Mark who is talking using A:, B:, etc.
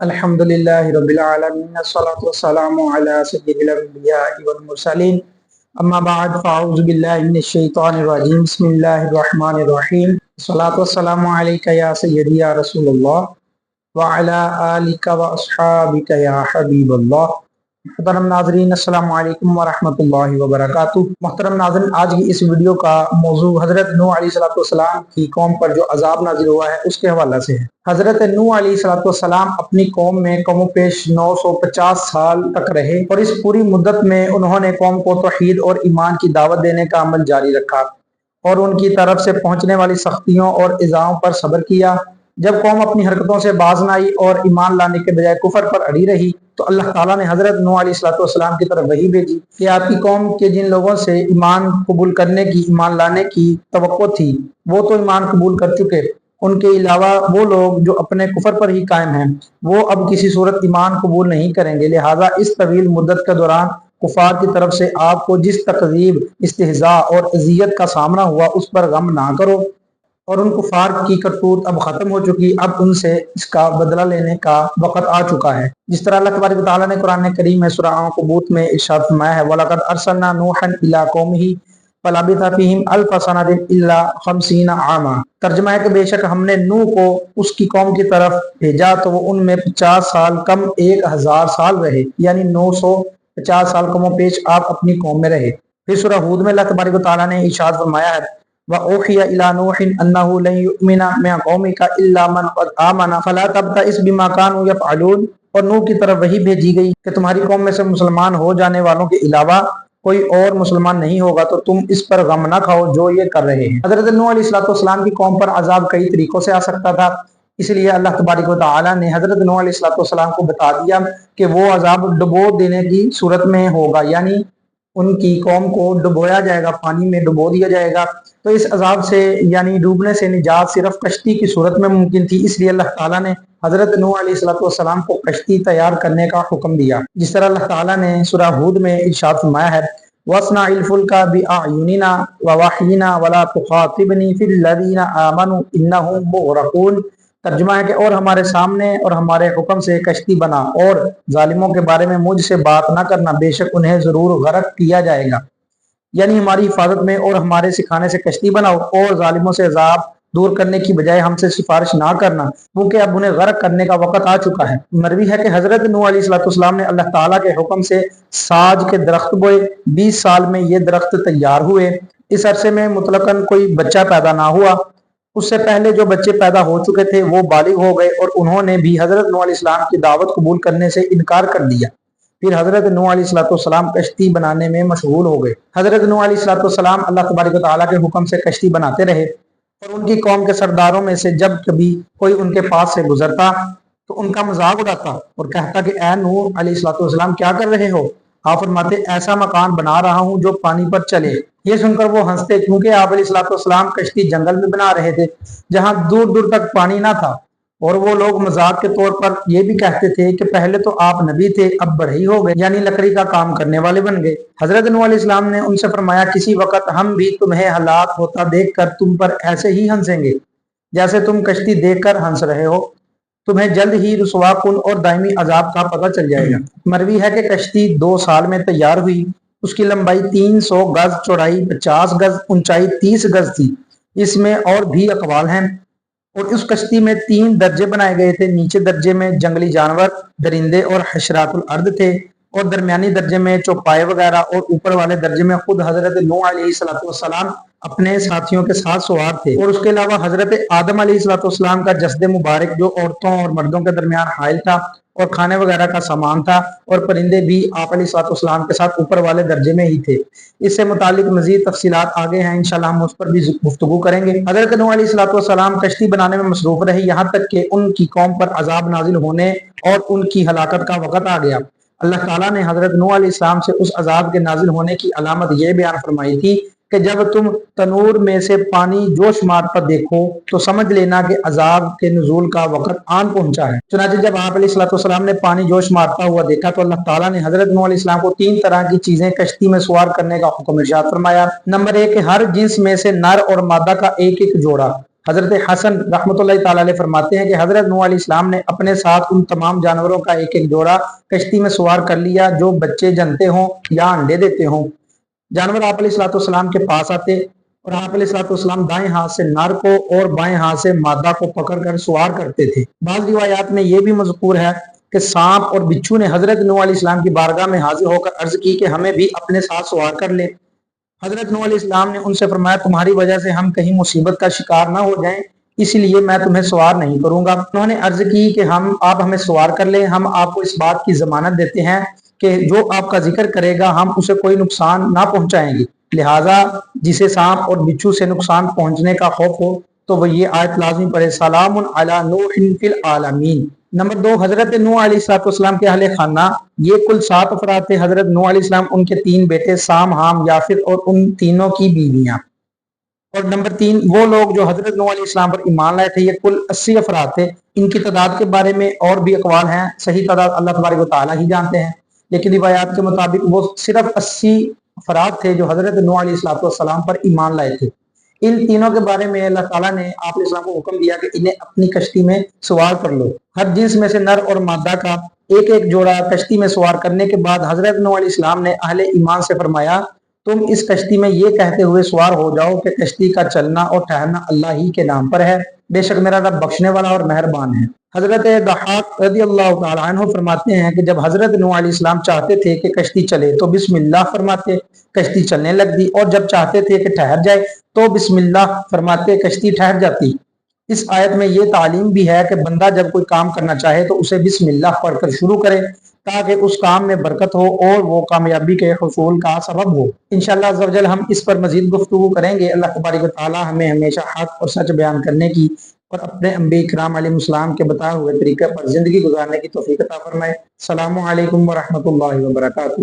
A: अल्हम्दुलिल्लाहि रब्बिल आलमीन अस्सलातु वस्सलामु अला सय्यिदिल अंबिया'i वल मुरसलीन अम्मा बअद फ़अऊज़ु बिल्लाहि मिनश शैतानिर रजीम बिस्मिल्लाहिर रहमानिर रहीम अस्सलातु वस्सलामु अलैका या सय्यदी या रसूलल्लाह व अला आलिका व अस्हाबिका या हबीबल्लाह। मुहतरम नाज़रीन, अस्सलामु अलैकुम व रहमतुल्लाहि व बरकातुहू। मुहतरम नाज़रीन, आज की इस वीडियो का मौजू हज़रत नूह अलैहिस्सलाम की कौम पर जो अज़ाब नाज़िल हुआ है उसके हवाले से है। हज़रत नूह अलैहिस्सलाम अपनी कौम में कमो पेश 950 साल तक रहे और इस पूरी मुद्दत में उन्होंने कौम को तौहीद और ईमान की दावत देने का अमल जारी रखा और उनकी तरफ से पहुंचने वाली सख्तियों और इज़ाओं पर सब्र किया। जब कौम अपनी हरकतों से बाज न आई और ईमान लाने के बजाय कुफर पर अड़ी रही तो अल्लाह ताला ने हजरत नूह अलैहिस्सलाम की तरफ वही भेजी कि आपकी कौम के जिन लोगों से ईमान कबूल करने की, ईमान लाने की तवक्को थी, वो तो ईमान कबूल कर चुके। उनके अलावा वो लोग जो अपने कुफर पर ही कायम हैं, वो अब किसी सूरत ईमान कबूल नहीं करेंगे। लिहाजा इस तवील मुद्दत के दौरान कुफार की तरफ से आपको जिस तकजीब, इस्तिहजा और अजियत का सामना हुआ उस पर गम ना करो और उन कुफार की करतूत अब खत्म हो चुकी, अब उनसे इसका बदला लेने का वक्त आ चुका है। जिस तरह अल्लाह तबारक व तआला ने कुरान करीम में सूरह अनकबूत में इरशाद फरमाया है, वलक़द अरसलना नूहन इला कौमिही फलबिथा फीहिम अल्फ सनतिन इल्ला खमसीना आमा। तर्जुमा है कि बेशक हमने नूह को उसकी कौम की तरफ भेजा तो वो उनमें 50 साल कम 1000 साल रहे, यानी 950 साल कमो पेश आप अपनी कौम में रहे। फिर सूरह हूद में अल्लाह तबारक व तआला ने इरशाद फरमाया है, व ओहिया इला नूहिन अन्नहु लन युमिना मिन कौमिका इल्ला मन क़द आमना फला तब्तइस बिमा कानू यफ़अलून। और नूह की तरफ वही भेजी गई कि तुम्हारी कौम में से मुसलमान हो जाने वालों के अलावा कोई और मुसलमान नहीं होगा, तो तुम इस पर गम ना खाओ जो ये कर रहे हैं। हज़रत नूह अलैहिस्सलाम की कौम पर अजाब कई तरीकों से आ सकता था, इसलिए अल्लाह तबारक व तआला ने हज़रत नूह अलैहिस्सलाम को बता दिया कि वो अजाब डुबो देने की सूरत में होगा, यानी उनकी कौम को डुबोया जाएगा, पानी में डुबो दिया जाएगा। तो इस अजाब से यानी डूबने से निजात सिर्फ कश्ती की सूरत में मुमकिन थी, इसलिए अल्लाह ताला ने हज़रत नूह अलैहिस्सलाम को कश्ती तैयार करने का हुक्म दिया। जिस तरह अल्लाह ताला ने सूरह हूद में इरशाद फरमाया है, वस्नाइल फुल्का बिअयुनिना व वहयिना वला तुखातिबनी फिल लज़ीना आमनू इन्नहुम मुग़रक़ून। तर्जुमा है कि और हमारे सामने और हमारे हुक्म से कश्ती बना और जालिमों के बारे में मुझसे बात ना करना, बेशक उन्हें जरूर गरक किया जाएगा। यानी हमारी हिफाजत में और हमारे सिखाने से कश्ती बनाओ और जालिमों से अजाब दूर करने की बजाय हमसे सिफारिश ना करना, क्योंकि अब उन्हें गरक करने का वक्त आ चुका है। मरवी है कि हजरत नूह अलैहिस्सलाम ने अल्लाह ताला के हुक्म से साज के दरख्त बोए। 20 साल में ये दरख्त तैयार हुए। इस अरसे में मुतलकन कोई बच्चा पैदा ना हुआ। उससे पहले जो बच्चे पैदा हो चुके थे वो बालिग हो गए और उन्होंने भी हजरत नूह अलैहिस्सलाम की दावत कबूल करने से इनकार कर दिया। फिर हजरत नूह अलैहिस्सलाम कश्ती बनाने में मशगूल हो गए। हजरत नूह अलैहिस्सलाम अल्लाह तबारक व तआला के हुक्म से कश्ती बनाते रहे और उनकी कौम के सरदारों में से जब कभी कोई उनके पास से गुजरता तो उनका मजाक उड़ाता और कहता कि ऐ नूह अलैहिस्सलाम, क्या कर रहे हो? आप फरमाते, ऐसा मकान बना रहा हूँ जो पानी पर चले। ये सुनकर वो हंसते, क्योंकि आप अलैहिस्सलाम कश्ती जंगल में बना रहे थे जहां दूर दूर तक पानी ना था। और वो लोग मजाक के तौर पर ये भी कहते थे कि पहले तो आप नबी थे, अब बढ़ई हो गए, यानी लकड़ी का काम करने वाले बन गए। हजरत नूह अलैहिस्सलाम ने उनसे फरमाया, किसी वक्त हम भी तुम्हें हलाक होता देखकर तुम पर ऐसे ही हंसेंगे जैसे तुम कश्ती देखकर हंस रहे हो। तुम्हें जल्द ही रुसवा कुन और दायमी अजाब का पता चल जाएगा। मरवी है कि कश्ती 2 साल में तैयार हुई। उसकी लंबाई 300 गज, चौड़ाई 50 गज, ऊंचाई 30 गज थी। इसमें और भी अकवाल हैं। और उस कश्ती में 3 दर्जे बनाए गए थे। नीचे दर्जे में जंगली जानवर, दरिंदे और हशरातुल अर्द थे और दरमियानी दर्जे में चौपाए वगैरह और ऊपर वाले दर्जे में खुद हजरत नूह अलैहिस्सलाम अपने साथियों के साथ सवार थे। और उसके अलावा हजरत आदम अलैहिस्सलाम का जस्द मुबारक जो औरतों और मर्दों के दरमियान हाइल था और खाने वगैरह का सामान था। और परिंदे भी आप अलैहिस्सलाम के साथ ऊपर वाले दर्जे में ही थे। इससे मुतालिक मजीद तफसीलात आगे हैं, इंशाल्लाह हम उस पर भी गुफ्तगू करेंगे। हजरत नूह अलैहिस्सलाम कश्ती बनाने में मसरूफ रहे, यहाँ तक कि उनकी कौम पर अजाब नाजिल होने और उनकी हलाकत का वक्त आ गया। अल्लाह ताला ने हजरत नूह अलैहिस्सलाम से उस अजाब के नाजिल होने की अलामत यह बयान फरमाई थी कि जब तुम तनूर में से पानी जोश मारता देखो तो समझ लेना कि अजाब के नुज़ूल का वक्त आन पहुंचा है। चुनांचे जब आप अलैहिस्सलाम ने पानी जोश मारता हुआ देखा तो अल्लाह ताला ने हजरत नूह अलैहिस्सलाम को 3 तरह की चीजें कश्ती में सवार करने का हुक्म इरशाद फरमाया। नंबर 1, हर जिन्स में से नर और मादा का एक एक जोड़ा। حضرت حسن رحمۃ اللہ تعالی علیہ فرماتے ہیں کہ حضرت نوح علیہ السلام نے اپنے ساتھ ان تمام جانوروں کا ایک ایک جوڑا کشتی میں سوار کر لیا جو بچے جنتے ہوں یا انڈے دیتے ہوں۔ جانور آپ علیہ الصلوۃ والسلام کے پاس آتے اور آپ علیہ الصلوۃ والسلام دائیں ہاتھ سے نر کو اور بائیں ہاتھ سے مادہ کو پکڑ کر سوار کرتے تھے۔ بعض روایات میں یہ بھی مذکور ہے کہ سانپ اور بچھو نے حضرت نوح علیہ السلام کی بارگاہ میں حاضر ہو کر عرض کی کہ ہمیں بھی اپنے ساتھ سوار کر لے۔ حضرت نوح علیہ السلام نے ان سے فرمایا تمہاری وجہ سے ہم کہیں مصیبت کا شکار نہ ہو جائیں، اس لیے میں تمہیں سوار نہیں کروں گا۔ انہوں نے عرض کی کہ آپ ہمیں سوار کر لیں، ہم آپ کو اس بات کی ضمانت دیتے ہیں کہ جو آپ کا ذکر کرے گا ہم اسے کوئی نقصان نہ پہنچائیں گے، لہٰذا جسے سانپ اور بچھو سے نقصان پہنچنے کا خوف ہو تو وہ یہ آیت لازمی پڑھے، سلام علی نوح فی العالمین۔ نمبر 2، حضرت نوح علیہ السلام کے اہل خانہ، یہ کل 7 افراد تھے۔ حضرت نوح علیہ السلام، ان کے 3 بیٹے سام، حام، یافت اور ان تینوں کی بیویاں۔ اور نمبر 3، وہ لوگ جو حضرت نوح علیہ السلام پر ایمان لائے تھے، یہ کل 80 افراد تھے۔ ان کی تعداد کے بارے میں اور بھی اقوال ہیں، صحیح تعداد اللہ تبارک و تعالیٰ ہی جانتے ہیں، لیکن روایات کے مطابق وہ صرف 80 افراد تھے جو حضرت نوح علیہ السلام پر ایمان لائے تھے۔ ان تینوں کے بارے میں اللہ تعالیٰ نے آپ علیہ السلام کو حکم دیا کہ انہیں اپنی کشتی میں سوار کر لو۔ ہر جنس میں سے نر اور مادہ کا ایک ایک جوڑا کشتی میں سوار کرنے کے بعد حضرت نوح علیہ السلام نے اہل ایمان سے فرمایا تم اس کشتی میں یہ کہتے ہوئے سوار ہو جاؤ کہ کشتی کا چلنا اور ٹھہرنا اللہ ہی کے نام پر ہے، بے شک میرا رب بخشنے والا اور مہربان ہے۔ حضرت ضحاک رضی اللہ تعالی عنہ فرماتے ہیں کہ جب حضرت نوح علیہ السلام چاہتے تھے کہ کشتی چلے تو بسم اللہ فرماتے، کشتی چلنے لگتی، اور جب چاہتے تھے کہ ٹھہر جائے تو بسم اللہ فرماتے، کشتی ٹھہر جاتی۔ اس آیت میں یہ تعلیم بھی ہے کہ بندہ جب کوئی کام کرنا چاہے تو اسے بسم اللہ پڑھ کر شروع کرے تاکہ اس کام میں برکت ہو اور وہ کامیابی کے حصول کا سبب ہو۔ انشاءاللہ عز و جل ہم اس پر مزید گفتگو کریں گے۔ اللہ تبارک و تعالی ہمیں ہمیشہ حق اور سچ بیان کرنے کی اور اپنے انبیاء کرام علیہ السلام کے بتائے ہوئے طریقے پر زندگی گزارنے کی توفیق عطا فرمائے۔ السلام علیکم ورحمۃ اللہ وبرکاتہ۔